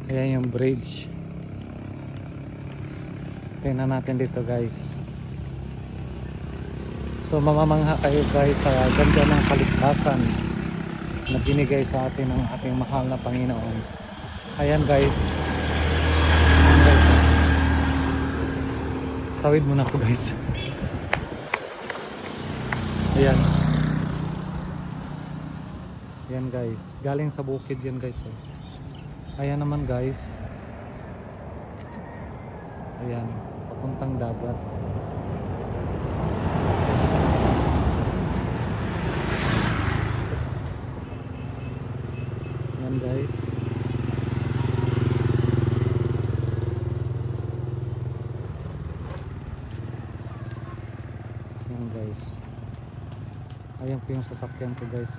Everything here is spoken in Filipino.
Ayan yung bridge. Tingnan natin dito guys. So mamamangha kayo guys sa ganda ng kaligtasan na binigay sa atin ng ating mahal na Panginoon. Ayan guys. Ayan guys. Tawid muna ako guys. Ayan. Ayan guys. Galing sa bukid yan guys. Ayan naman guys. Ayan. Papuntang dagat. Ayan guys. Ayan guys. Ayan po yung sasakyan ko guys.